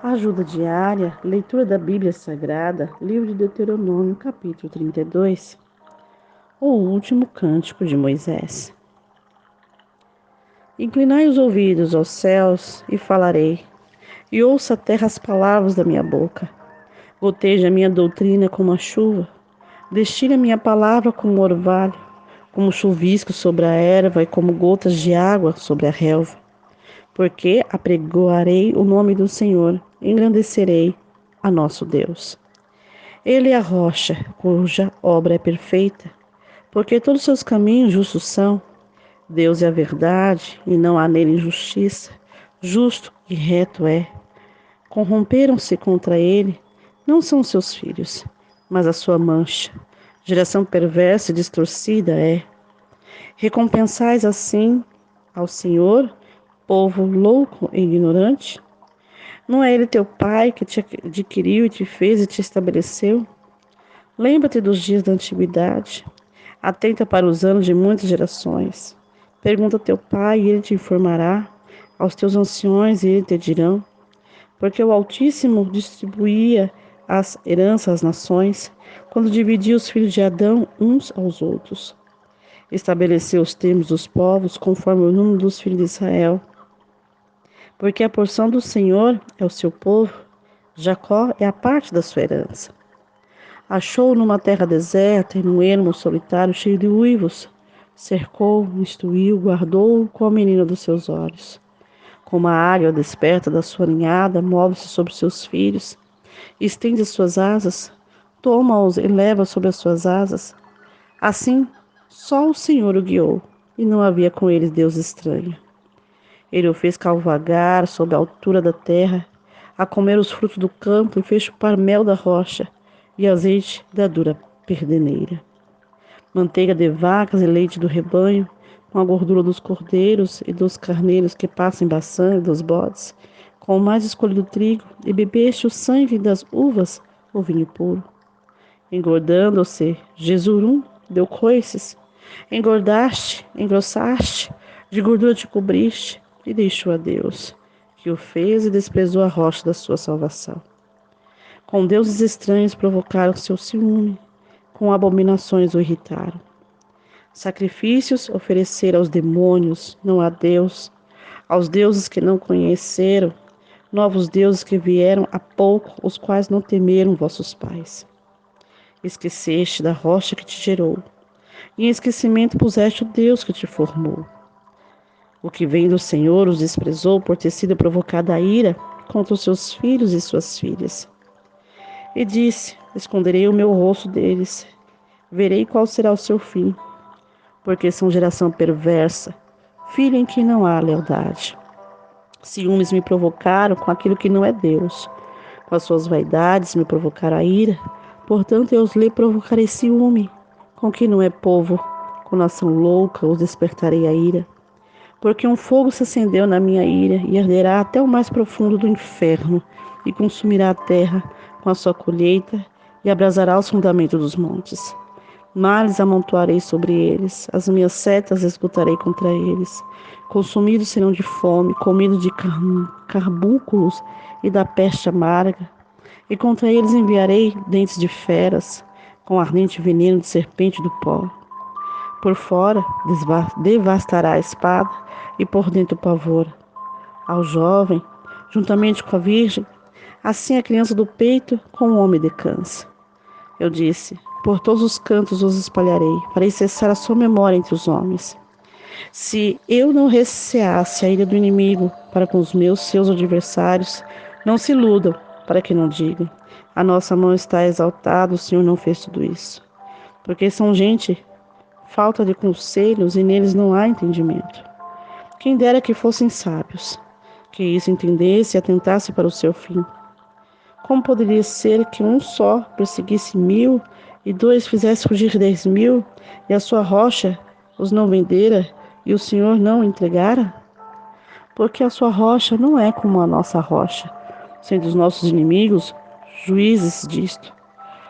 Ajuda diária, leitura da Bíblia Sagrada, livro de Deuteronômio, capítulo 32. O último cântico de Moisés. Inclinai os ouvidos aos céus e falarei, e ouça a terra as palavras da minha boca. Goteja a minha doutrina como a chuva, destile a minha palavra como orvalho, como chuvisco sobre a erva e como gotas de água sobre a relva. Porque apregoarei o nome do Senhor, engrandecerei a nosso Deus. Ele é a rocha, cuja obra é perfeita, porque todos os seus caminhos justos são. Deus é a verdade, e não há nele injustiça. Justo e reto é. Corromperam-se contra ele, não são seus filhos, mas a sua mancha. Geração perversa e distorcida é. Recompensais assim ao Senhor, povo louco e ignorante? Não é ele teu pai que te adquiriu e te fez e te estabeleceu? Lembra-te dos dias da antiguidade. Atenta para os anos de muitas gerações. Pergunta a teu pai e ele te informará. Aos teus anciões e eles te dirão. Porque o Altíssimo distribuía as heranças às nações, quando dividia os filhos de Adão uns aos outros. Estabeleceu os termos dos povos conforme o número dos filhos de Israel. Porque a porção do Senhor é o seu povo, Jacó é a parte da sua herança. Achou numa terra deserta e num ermo solitário cheio de uivos. Cercou, instruiu, guardou com a menina dos seus olhos. Como a águia desperta da sua ninhada, move-se sobre seus filhos, estende as suas asas, toma-os e leva sobre as suas asas. Assim, só o Senhor o guiou, e não havia com ele Deus estranho. Ele o fez cavalgar sob a altura da terra, a comer os frutos do campo e fez chupar mel da rocha e azeite da dura perdeneira. Manteiga de vacas e leite do rebanho, com a gordura dos cordeiros e dos carneiros que passam em Baçã e dos bodes, com o mais escolhido trigo, e bebeste o sangue das uvas, o vinho puro. Engordando-se, Jesurum deu coices, engordaste, engrossaste, de gordura te cobriste, e deixou a Deus, que o fez e desprezou a rocha da sua salvação. Com deuses estranhos provocaram seu ciúme, com abominações o irritaram. Sacrifícios ofereceram aos demônios, não a Deus, aos deuses que não conheceram, novos deuses que vieram há pouco, os quais não temeram vossos pais. Esqueceste da rocha que te gerou, e em esquecimento puseste o Deus que te formou. O que vem do Senhor os desprezou por ter sido provocada a ira contra os seus filhos e suas filhas. E disse: esconderei o meu rosto deles, verei qual será o seu fim, porque são geração perversa, filho em que não há lealdade. Ciúmes me provocaram com aquilo que não é Deus, com as suas vaidades me provocaram a ira, portanto eu lhe provocarei ciúme, com que não é povo, com nação louca os despertarei a ira. Porque um fogo se acendeu na minha ira e arderá até o mais profundo do inferno e consumirá a terra com a sua colheita e abrasará os fundamentos dos montes. Males amontoarei sobre eles, as minhas setas executarei contra eles. Consumidos serão de fome, comidos de carbúnculos e da peste amarga. E contra eles enviarei dentes de feras, com ardente veneno de serpente do pó. Por fora devastará a espada, e por dentro o pavor. Ao jovem, juntamente com a virgem, assim a criança do peito com o homem descansa. Eu disse: por todos os cantos os espalharei, farei cessar a sua memória entre os homens. Se eu não receasse a ira do inimigo para com os seus adversários, não se iludam, para que não digam: a nossa mão está exaltada, o Senhor não fez tudo isso. Porque são gente falta de conselhos e neles não há entendimento. Quem dera que fossem sábios, que isso entendesse e atentasse para o seu fim. Como poderia ser que um só perseguisse 1000 e dois fizesse fugir 10.000 e a sua rocha os não vendera e o Senhor não entregara? Porque a sua rocha não é como a nossa rocha, sendo os nossos inimigos juízes disto.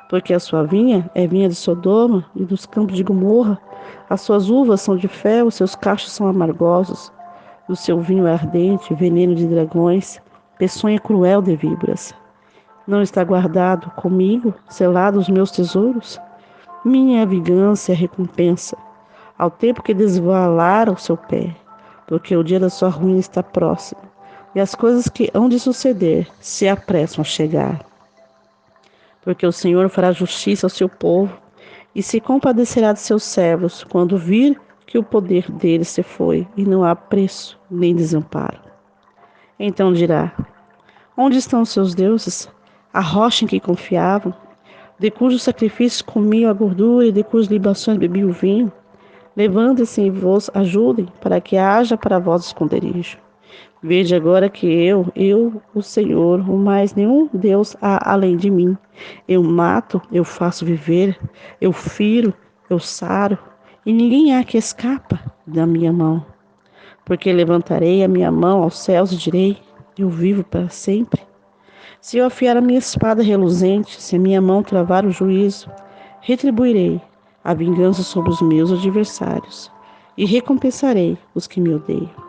Porque a sua vinha é vinha de Sodoma e dos campos de Gomorra, as suas uvas são de fel, os seus cachos são amargosos, o seu vinho é ardente, veneno de dragões, peçonha cruel de víboras. Não está guardado comigo, selado os meus tesouros? Minha vingança e a recompensa, ao tempo que desvalar o seu pé, porque o dia da sua ruína está próximo, e as coisas que hão de suceder se apressam a chegar. Porque o Senhor fará justiça ao seu povo, e se compadecerá de seus servos, quando vir que o poder deles se foi, e não há preço nem desamparo. Então dirá: onde estão os seus deuses, a rocha em que confiavam, de cujos sacrifícios comiam a gordura e de cujas libações bebiam o vinho? Levantem-se e vos ajudem, para que haja para vós esconderijo. Vede agora que eu, o Senhor, o mais nenhum Deus há além de mim. Eu mato, eu faço viver, eu firo, eu saro, e ninguém há que escapa da minha mão. Porque levantarei a minha mão aos céus e direi: eu vivo para sempre. Se eu afiar a minha espada reluzente, se a minha mão travar o juízo, retribuirei a vingança sobre os meus adversários e recompensarei os que me odeiam.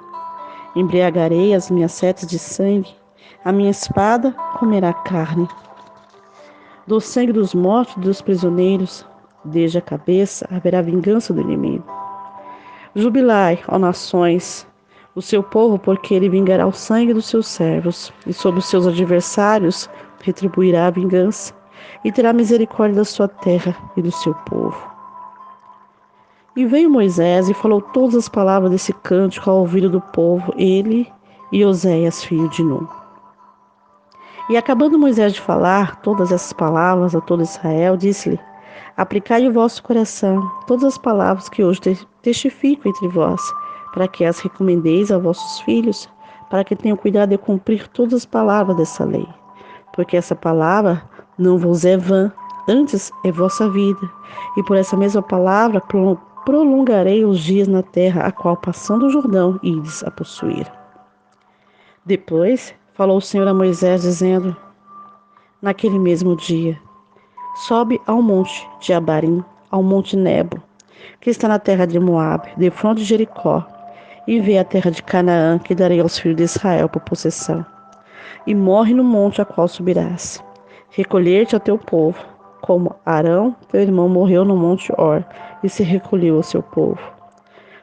Embriagarei as minhas setas de sangue, a minha espada comerá carne. Do sangue dos mortos e dos prisioneiros, desde a cabeça haverá vingança do inimigo. Jubilai, ó nações, o seu povo, porque ele vingará o sangue dos seus servos, e sobre os seus adversários retribuirá a vingança, e terá misericórdia da sua terra e do seu povo. E veio Moisés e falou todas as palavras desse cântico ao ouvido do povo, ele e Oséias, filho de Nun. E acabando Moisés de falar todas essas palavras a todo Israel, disse-lhe: aplicai o vosso coração todas as palavras que hoje testifico entre vós, para que as recomendeis a vossos filhos, para que tenham cuidado de cumprir todas as palavras dessa lei. Porque essa palavra não vos é vã, antes é vossa vida. E por essa mesma palavra prolongarei os dias na terra, a qual passando o Jordão ides a possuir. Depois falou o Senhor a Moisés, dizendo: naquele mesmo dia, sobe ao monte de Abarim, ao monte Nebo, que está na terra de Moabe, defronte de Jericó, e vê a terra de Canaã, que darei aos filhos de Israel por possessão. E morre no monte a qual subirás. Recolher-te ao teu povo, como Arão, teu irmão, morreu no monte Hor, e se recolheu ao seu povo.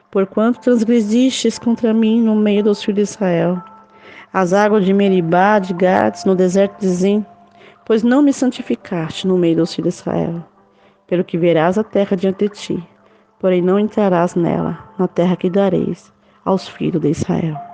Porquanto transgredistes contra mim no meio dos filhos de Israel, as águas de Meribá, de Gades, no deserto de Zim, pois não me santificaste no meio dos filhos de Israel. Pelo que verás a terra diante de ti, porém não entrarás nela, na terra que dareis aos filhos de Israel.